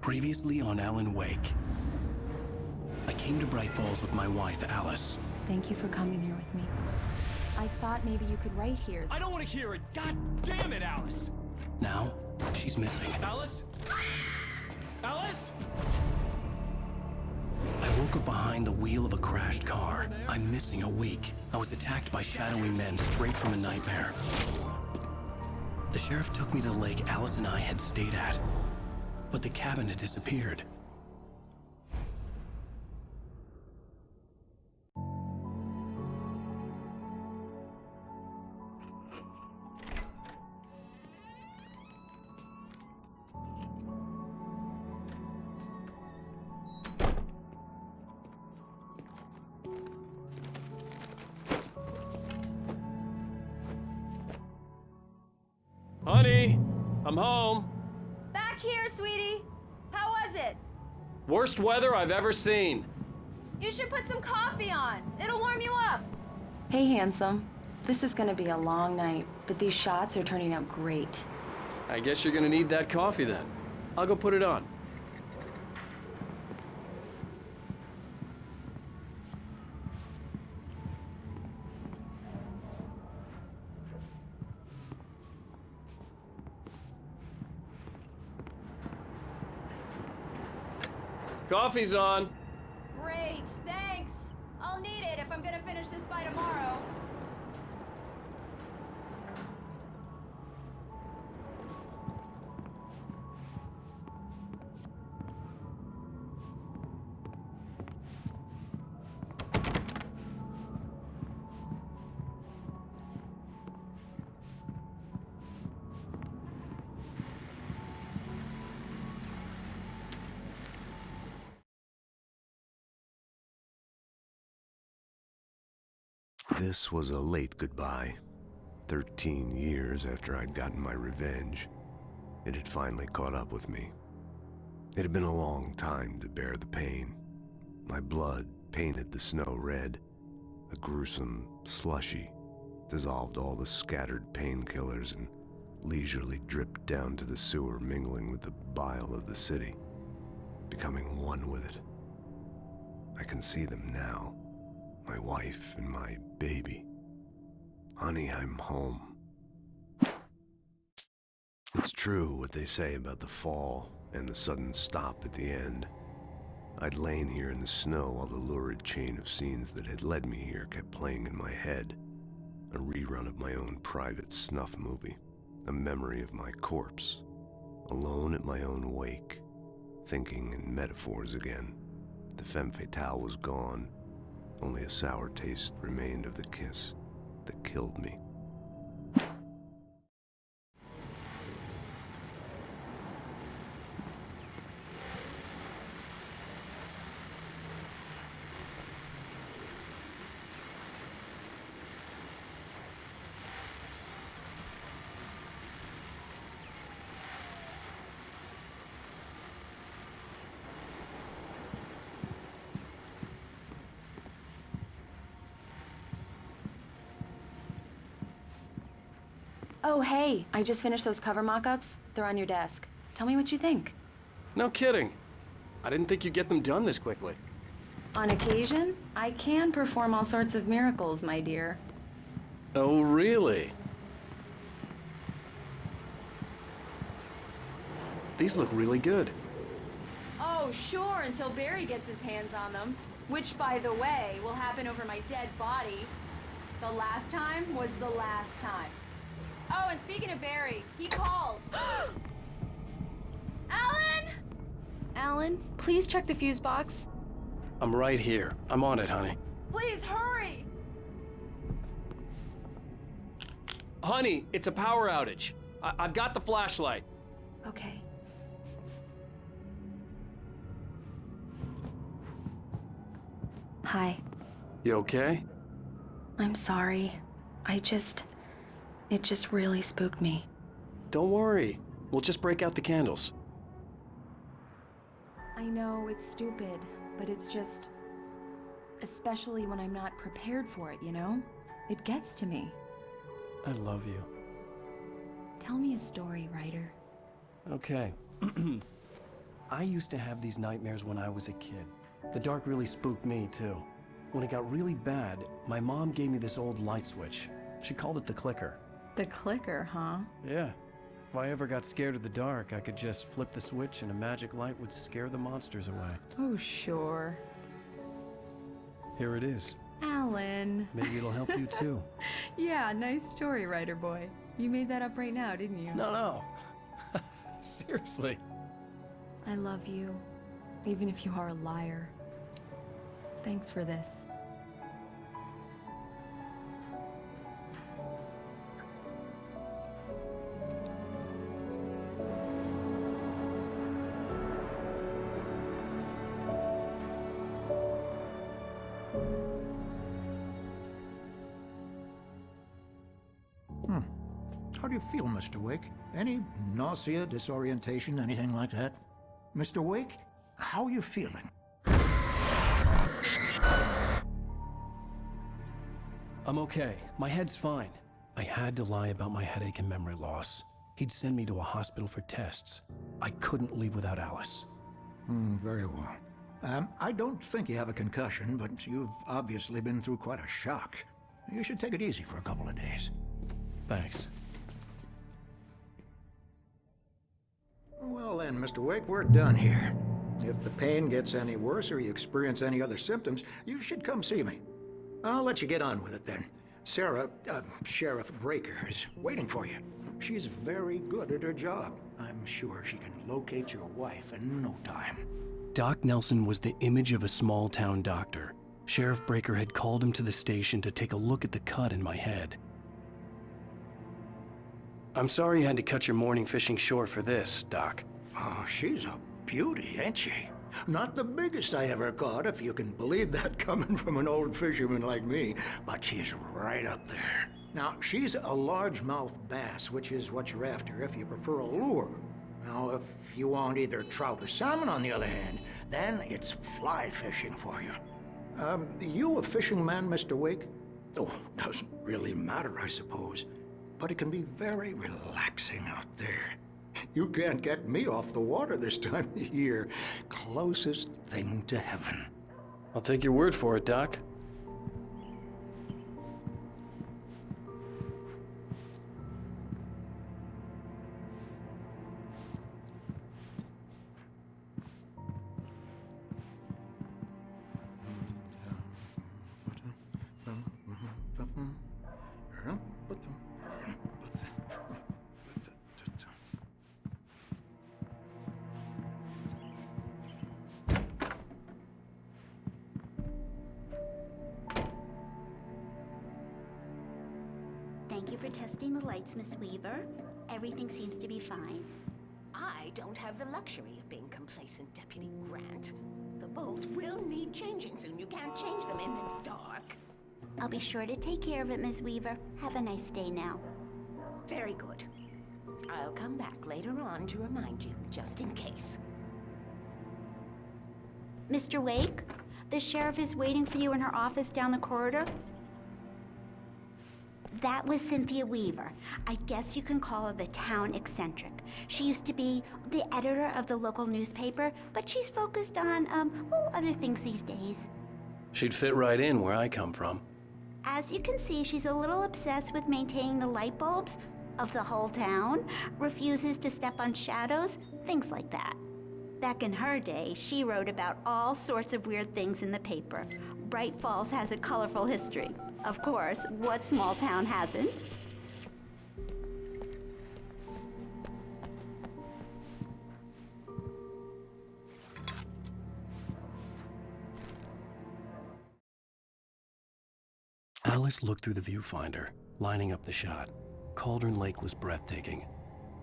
Previously on Alan Wake. I came to Bright Falls with my wife, Alice. Thank you for coming here with me. I thought maybe you could write here. I don't want to hear it! God damn it, Alice! Now, she's missing. Alice? Alice? I woke up behind the wheel of a crashed car. I'm missing a week. I was attacked by shadowy men straight from a nightmare. The sheriff took me to the lake Alice and I had stayed at. But the cabin had disappeared. Honey, I'm home. Back here, sweetie. How was it? Worst weather I've ever seen. You should put some coffee on. It'll warm you up. Hey, handsome. This is gonna be a long night, but these shots are turning out great. I guess you're gonna need that coffee then. I'll go put it on. Coffee's on. Great, thanks. I'll need it if I'm gonna finish this by tomorrow. This was a late goodbye. 13 years after I'd gotten my revenge, it had finally caught up with me. It had been a long time to bear the pain. My blood painted the snow red. A gruesome slushy dissolved all the scattered painkillers and leisurely dripped down to the sewer, mingling with the bile of the city, becoming one with it. I can see them now. My wife and my baby. Honey, I'm home. It's true what they say about the fall and the sudden stop at the end. I'd lain here in the snow while the lurid chain of scenes that had led me here kept playing in my head. A rerun of my own private snuff movie. A memory of my corpse. Alone at my own wake. Thinking in metaphors again. The femme fatale was gone. Only a sour taste remained of the kiss that killed me. Oh, hey, I just finished those cover mock-ups. They're on your desk. Tell me what you think. No kidding. I didn't think you'd get them done this quickly. On occasion, I can perform all sorts of miracles, my dear. Oh, really? These look really good. Oh, sure, until Barry gets his hands on them. Which, by the way, will happen over my dead body. The last time was the last time. Oh, and speaking of Barry, he called. Alan? Alan, please check the fuse box. I'm right here. I'm on it, honey. Please hurry! Honey, it's a power outage. I've got the flashlight. Okay. Hi. You okay? I'm sorry. It just really spooked me. Don't worry. We'll just break out the candles. I know it's stupid, but it's just... especially when I'm not prepared for it, you know? It gets to me. I love you. Tell me a story, writer. Okay. I used to have these nightmares when I was a kid. The dark really spooked me, too. When it got really bad, my mom gave me this old light switch. She called it the clicker. The clicker, huh? Yeah. If I ever got scared of the dark, I could just flip the switch and a magic light would scare the monsters away. Oh, sure. Here it is. Alan. Maybe it'll help you, too. Yeah, nice story, writer boy. You made that up right now, didn't you? No. Seriously. I love you, even if you are a liar. Thanks for this. How do you feel, Mr. Wake? Any nausea, disorientation, anything like that? Mr. Wake, how are you feeling? I'm okay. My head's fine. I had to lie about my headache and memory loss. He'd send me to a hospital for tests. I couldn't leave without Alice. Very well. I don't think you have a concussion, but you've obviously been through quite a shock. You should take it easy for a couple of days. Thanks. Well then, Mr. Wake, we're done here. If the pain gets any worse or you experience any other symptoms, you should come see me. I'll let you get on with it then. Sarah, Sheriff Breaker, is waiting for you. She's very good at her job. I'm sure she can locate your wife in no time. Doc Nelson was the image of a small-town doctor. Sheriff Breaker had called him to the station to take a look at the cut in my head. I'm sorry you had to cut your morning fishing short for this, Doc. Oh, she's a beauty, ain't she? Not the biggest I ever caught, if you can believe that coming from an old fisherman like me, but she's right up there. Now, she's a largemouth bass, which is what you're after if you prefer a lure. Now, if you want either trout or salmon, on the other hand, then it's fly fishing for you. You a fishing man, Mr. Wake? Oh, doesn't really matter, I suppose. But it can be very relaxing out there. You can't get me off the water this time of year. Closest thing to heaven. I'll take your word for it, Doc. Thank you for testing the lights, Miss Weaver. Everything seems to be fine. I don't have the luxury of being complacent, Deputy Grant. The bulbs will need changing soon. You can't change them in the dark. I'll be sure to take care of it, Miss Weaver. Have a nice day now. Very good. I'll come back later on to remind you, just in case. Mr. Wake, the sheriff is waiting for you in her office down the corridor. That was Cynthia Weaver. I guess you can call her the town eccentric. She used to be the editor of the local newspaper, but she's focused on, other things these days. She'd fit right in where I come from. As you can see, she's a little obsessed with maintaining the light bulbs of the whole town, refuses to step on shadows, things like that. Back in her day, she wrote about all sorts of weird things in the paper. Bright Falls has a colorful history. Of course, what small town hasn't? Alice looked through the viewfinder, lining up the shot. Cauldron Lake was breathtaking.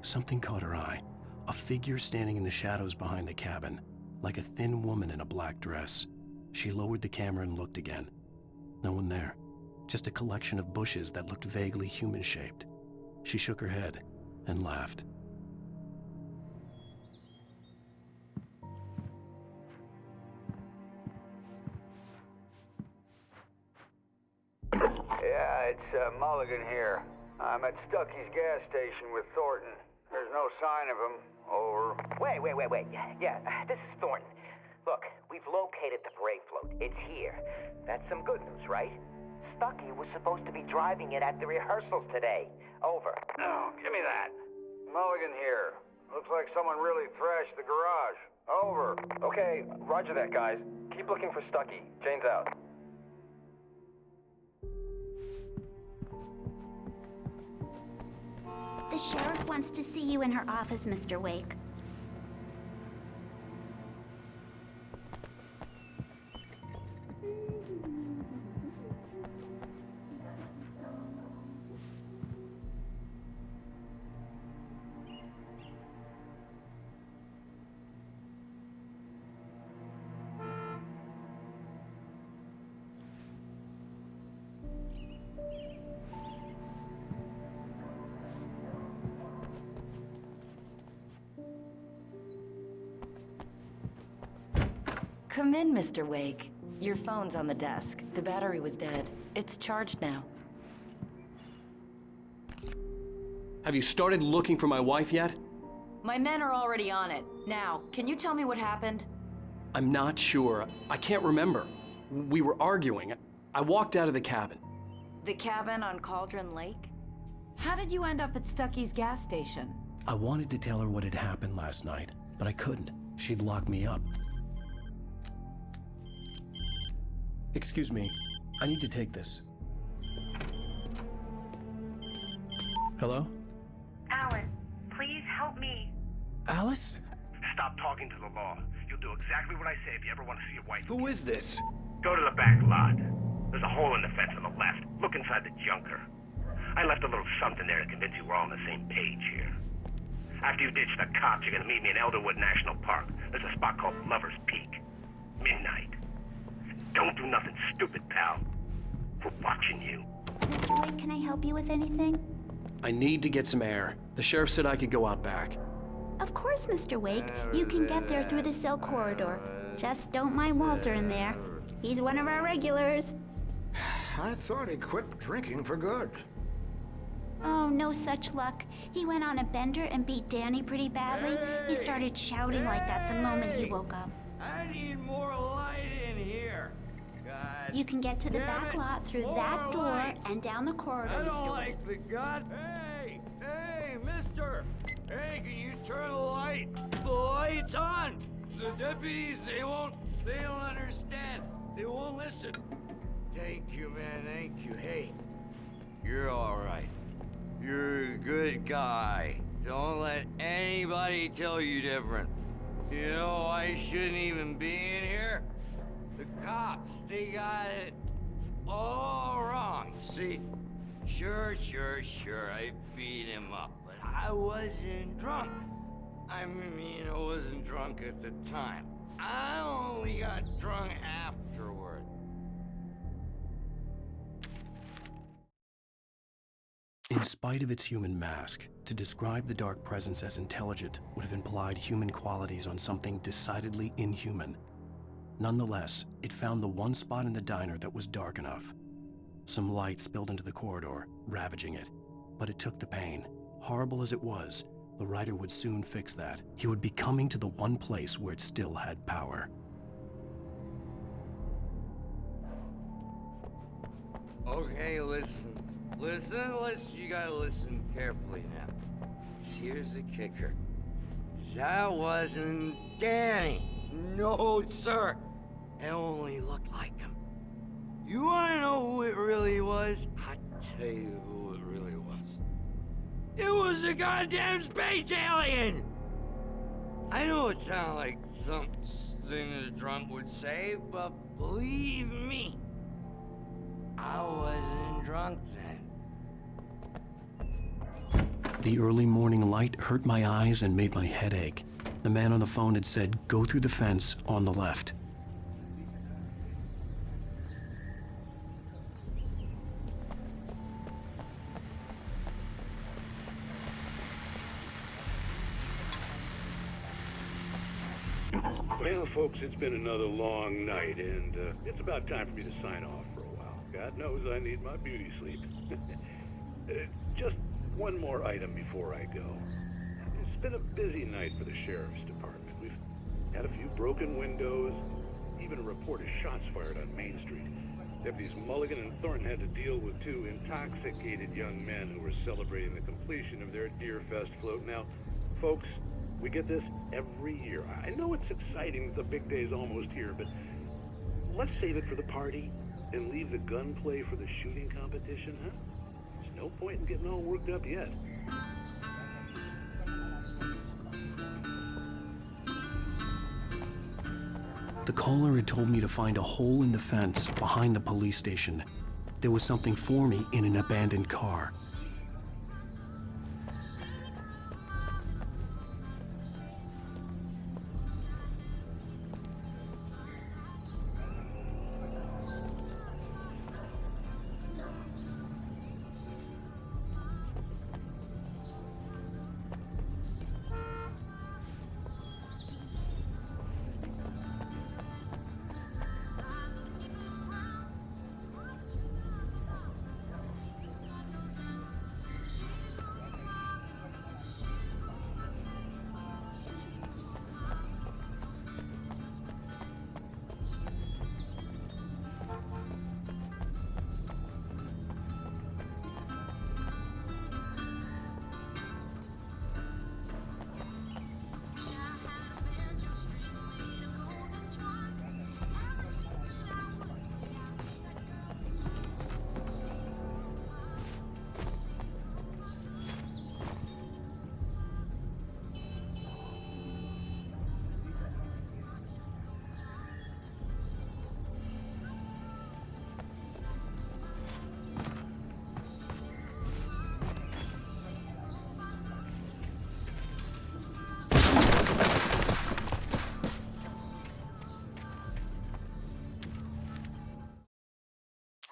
Something caught her eye. A figure standing in the shadows behind the cabin, like a thin woman in a black dress. She lowered the camera and looked again. No one there. Just a collection of bushes that looked vaguely human-shaped. She shook her head and laughed. Yeah, it's Mulligan here. I'm at Stuckey's gas station with Thornton. There's no sign of him, Over. Wait. Yeah, this is Thornton. Look, we've located the brake float. It's here. That's some good news, right? Stucky was supposed to be driving it at the rehearsals today. Over. Oh, give me that. Mulligan here. Looks like someone really thrashed the garage. Over. Okay, roger that, guys. Keep looking for Stucky. Jane's out. The sheriff wants to see you in her office, Mr. Wake. Come in, Mr. Wake. Your phone's on the desk. The battery was dead. It's charged now. Have you started looking for my wife yet? My men are already on it. Now, can you tell me what happened? I'm not sure. I can't remember. We were arguing. I walked out of the cabin. The cabin on Cauldron Lake? How did you end up at Stucky's gas station? I wanted to tell her what had happened last night, but I couldn't. She'd locked me up. Excuse me. I need to take this. Hello? Alan, please help me. Alice? Stop talking to the law. You'll do exactly what I say if you ever want to see your wife. Who is this? Go to the back lot. There's a hole in the fence on the left. Look inside the junker. I left a little something there to convince you we're all on the same page here. After you ditch the cops, you're gonna meet me in Elderwood National Park. There's a spot called Lover's Peak. Midnight. Don't do nothing stupid, pal. We're watching you. Mr. Wake, can I help you with anything? I need to get some air. The sheriff said I could go out back. Of course, Mr. Wake. You can get there through the cell corridor. Just don't mind Walter in there. He's one of our regulars. I thought he quit drinking for good. Oh, no such luck. He went on a bender and beat Danny pretty badly. He started shouting like that the moment he woke up. I need more light in here. God. You can get to the back lot through that door and down the corridor, I Mr. don't Wake. like the God. Hey, mister. Hey, can you turn the light? The light's on. The deputies, they don't understand. They won't listen. Thank you, man, thank you. Hey, you're all right. You're a good guy. Don't let anybody tell you different. You know, I shouldn't even be in here. The cops, they got it all wrong. See, sure, I beat him up, but I wasn't drunk. I mean, I wasn't drunk at the time. I only got drunk afterward. In spite of its human mask, to describe the Dark Presence as intelligent would have implied human qualities on something decidedly inhuman. Nonetheless, it found the one spot in the diner that was dark enough. Some light spilled into the corridor, ravaging it. But it took the pain. Horrible as it was, the writer would soon fix that. He would be coming to the one place where it still had power. Okay, listen. You gotta listen carefully now. Here's the kicker. That wasn't Danny. No, sir. It only looked like him. You wanna know who it really was? I'll tell you who it really was. It was a goddamn space alien! I know it sounds like something that a drunk would say, but believe me, I wasn't drunk then. The early morning light hurt my eyes and made my head ache. The man on the phone had said, "Go through the fence on the left." Well, folks, it's been another long night, and it's about time for me to sign off for a while. God knows I need my beauty sleep. Just one more item before I go. been a busy night for the sheriff's department. We've had a few broken windows, even a report of shots fired on Main Street. Deputies Mulligan and Thornton had to deal with two intoxicated young men who were celebrating the completion of their Deerfest float. Now, folks, we get this every year. I know it's exciting that the big day's almost here, but let's save it for the party and leave the gunplay for the shooting competition, huh? There's no point in getting all worked up yet. The caller had told me to find a hole in the fence behind the police station. There was something for me in an abandoned car.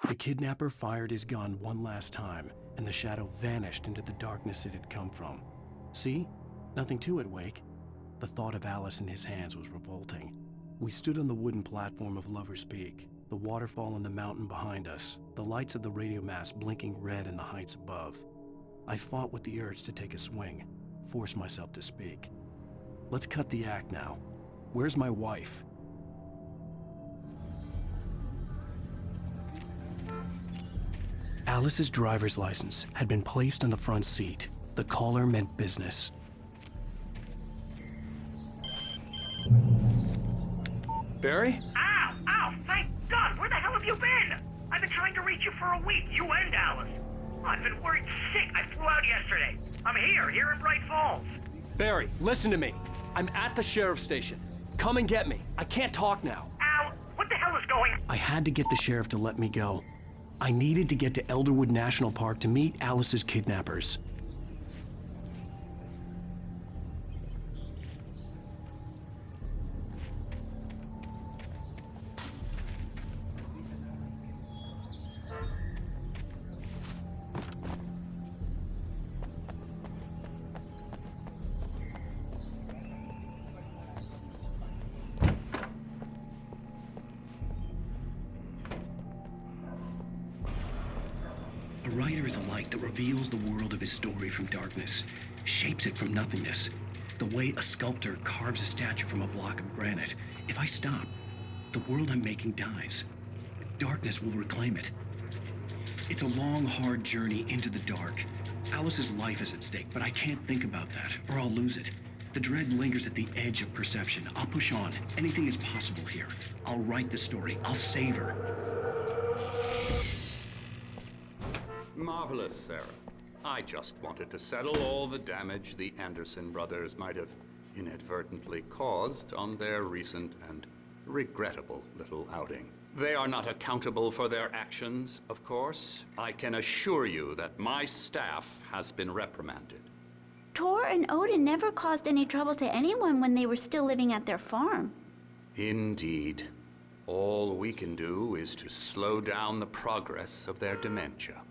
The kidnapper fired his gun one last time, and the shadow vanished into the darkness it had come from. See? Nothing to it, Wake. The thought of Alice in his hands was revolting. We stood on the wooden platform of Lover's Peak, the waterfall on the mountain behind us, the lights of the radio mast blinking red in the heights above. I fought with the urge to take a swing, force myself to speak. Let's cut the act now. Where's my wife? Alice's driver's license had been placed on the front seat. The caller meant business. Barry? Ow! Ow! Thank God! Where the hell have you been? I've been trying to reach you for a week, you and Alice. I've been worried sick. I flew out yesterday. I'm here in Bright Falls. Barry, listen to me. I'm at the sheriff's station. Come and get me. I can't talk now. Ow! What the hell is going on? I had to get the sheriff to let me go. I needed to get to Elderwood National Park to meet Alice's kidnappers. A writer is a light that reveals the world of his story from darkness, shapes it from nothingness. The way a sculptor carves a statue from a block of granite. If I stop, the world I'm making dies. Darkness will reclaim it. It's a long, hard journey into the dark. Alice's life is at stake, but I can't think about that, or I'll lose it. The dread lingers at the edge of perception. I'll push on. Anything is possible here. I'll write the story. I'll save her. Marvelous, Sarah. I just wanted to settle all the damage the Anderson brothers might have inadvertently caused on their recent and regrettable little outing. They are not accountable for their actions, of course. I can assure you that my staff has been reprimanded. Tor and Odin never caused any trouble to anyone when they were still living at their farm. Indeed. All we can do is to slow down the progress of their dementia.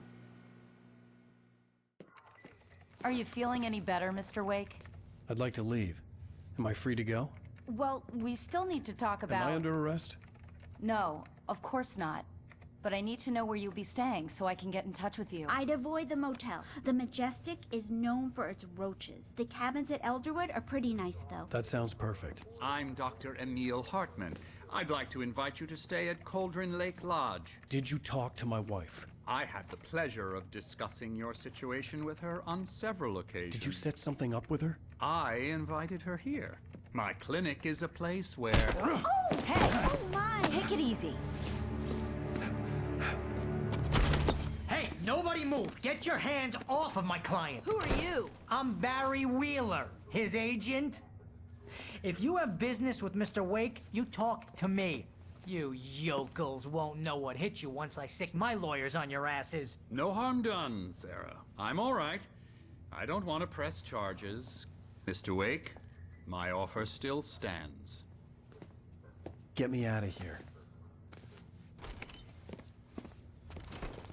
Are you feeling any better, Mr. Wake? I'd like to leave. Am I free to go? Well, we still need to talk about... Am I under arrest? No, of course not. but I need to know where you'll be staying so I can get in touch with you. I'd avoid the motel. The Majestic is known for its roaches. The cabins at Elderwood are pretty nice, though. That sounds perfect. I'm Dr. Emil Hartman. I'd like to invite you to stay at Cauldron Lake Lodge. Did you talk to my wife? I had the pleasure of discussing your situation with her on several occasions. Did you set something up with her? I invited her here. My clinic is a place where... Oh! Hey! Oh, my! Take it easy. Hey, nobody move! Get your hands off of my client! Who are you? I'm Barry Wheeler, his agent. If you have business with Mr. Wake, you talk to me. You yokels won't know what hit you once I sick my lawyers on your asses. No harm done, Sarah. I'm all right. I don't want to press charges. Mr. Wake, my offer still stands. Get me out of here.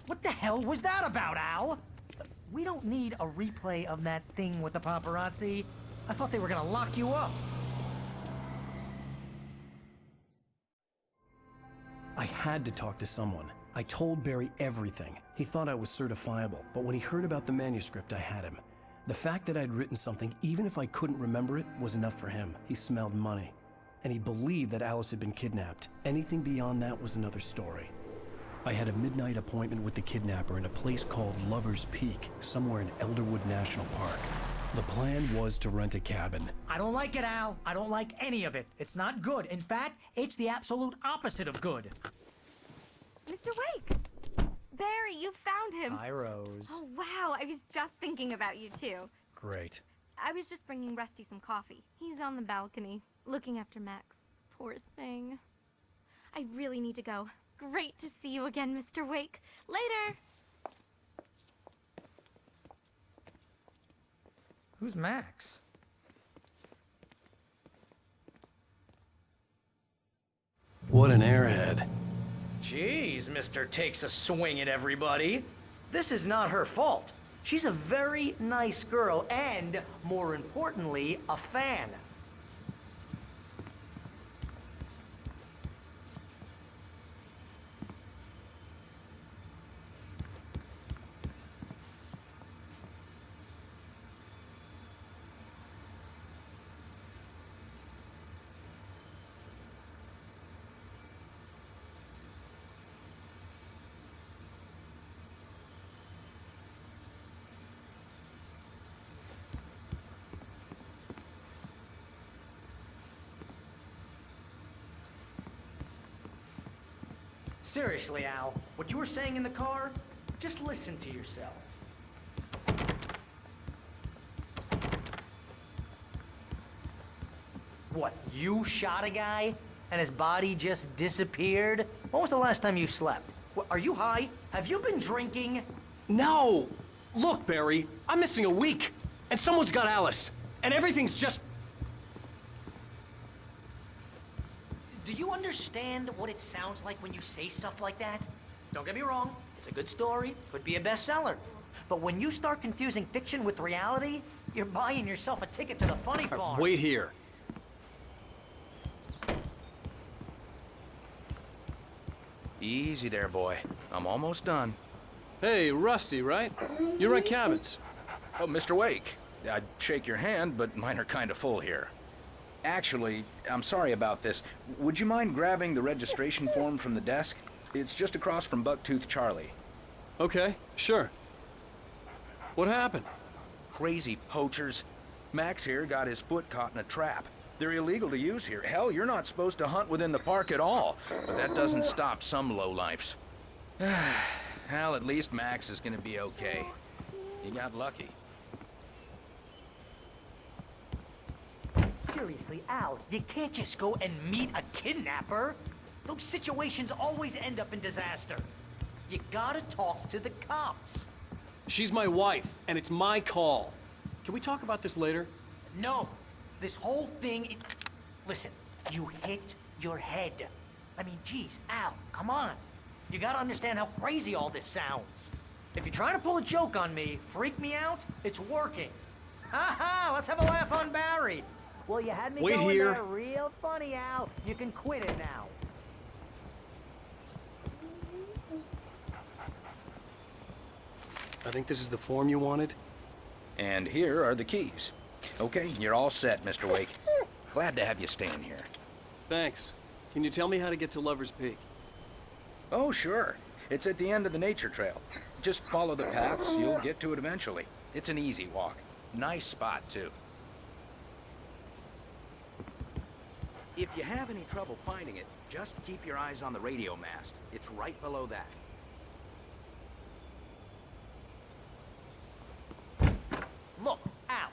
What the hell was that about, Al? We don't need a replay of that thing with the paparazzi. I thought they were gonna lock you up. I had to talk to someone. I told Barry everything. He thought I was certifiable, but when he heard about the manuscript, I had him. The fact that I'd written something, even if I couldn't remember it, was enough for him. He smelled money. And he believed that Alice had been kidnapped. Anything beyond that was another story. I had a midnight appointment with the kidnapper in a place called Lover's Peak, somewhere in Elderwood National Park. The plan was to rent a cabin. I don't like it, Al. I don't like any of it. It's not good. In fact, it's the absolute opposite of good. Mr. Wake! Barry, you found him! Hi, Rose. Oh, wow. I was just thinking about you, too. Great. I was just bringing Rusty some coffee. He's on the balcony, looking after Max. Poor thing. I really need to go. Great to see you again, Mr. Wake. Later! Who's Max? What an airhead. Jeez, Mr. Takes a swing at everybody. This is not her fault. She's a very nice girl and, more importantly, a fan. Seriously, Al, what you were saying in the car, just listen to yourself. What, you shot a guy and his body just disappeared? When was the last time you slept? What, are you high? Have you been drinking? No! Look, Barry, I'm missing a week, and someone's got Alice, and everything's just... Do you understand what it sounds like when you say stuff like that? Don't get me wrong, it's a good story, could be a bestseller. But when you start confusing fiction with reality, you're buying yourself a ticket to the funny farm. Wait here. Easy there, boy. I'm almost done. Hey, Rusty, right? You rent cabins. Oh, Mr. Wake. I'd shake your hand, but mine are kind of full here. Actually, I'm sorry about this. Would you mind grabbing the registration form from the desk? It's just across from Bucktooth Charlie. Okay, sure. What happened? Crazy poachers. Max here got his foot caught in a trap. They're illegal to use here. Hell, you're not supposed to hunt within the park at all. But that doesn't stop some lowlifes. Hell, at least Max is gonna be okay. He got lucky. Seriously, Al, you can't just go and meet a kidnapper. Those situations always end up in disaster. You gotta talk to the cops. She's my wife, and it's my call. Can we talk about this later? No. This whole thing... Listen, you hit your head. I mean, geez, Al, come on. You gotta understand how crazy all this sounds. If you're trying to pull a joke on me, freak me out, it's working. Ha ha, let's have a laugh on Barry. Well, you had me Wait going here. there real funny, Al. You can quit it now. I think this is the form you wanted. And here are the keys. Okay, you're all set, Mr. Wake. Glad to have you staying here. Thanks. Can you tell me how to get to Lover's Peak? Oh, sure. It's at the end of the nature trail. Just follow the paths, you'll get to it eventually. It's an easy walk. Nice spot, too. If you have any trouble finding it, just keep your eyes on the radio mast. It's right below that. Look, Al,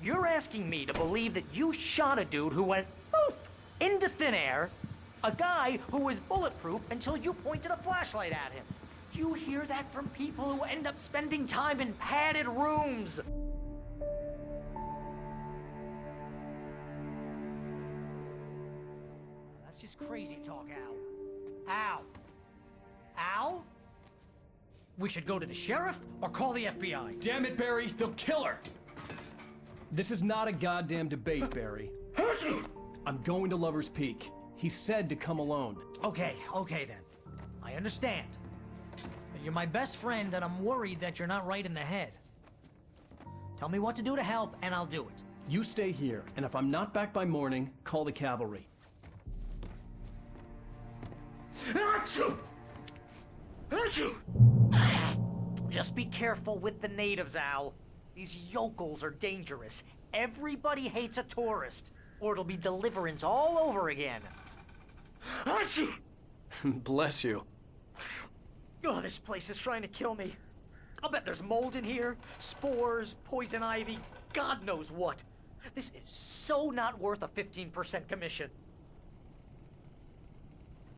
you're asking me to believe that you shot a dude who went poof into thin air, a guy who was bulletproof until you pointed a flashlight at him. You hear that from people who end up spending time in padded rooms. That's just crazy talk, Al. Al? Al? We should go to the sheriff or call the FBI. Damn it, Barry, they'll kill her! This is not a goddamn debate, Barry. I'm going to Lover's Peak. He said to come alone. Okay then. I understand. But you're my best friend and I'm worried that you're not right in the head. Tell me what to do to help and I'll do it. You stay here, and if I'm not back by morning, call the cavalry. Achoo! Achoo! Just be careful with the natives, Al. These yokels are dangerous. Everybody hates a tourist, or it'll be Deliverance all over again. Achoo! Bless you. Oh, this place is trying to kill me. I'll bet there's mold in here, spores, poison ivy, God knows what. This is so not worth a 15% commission.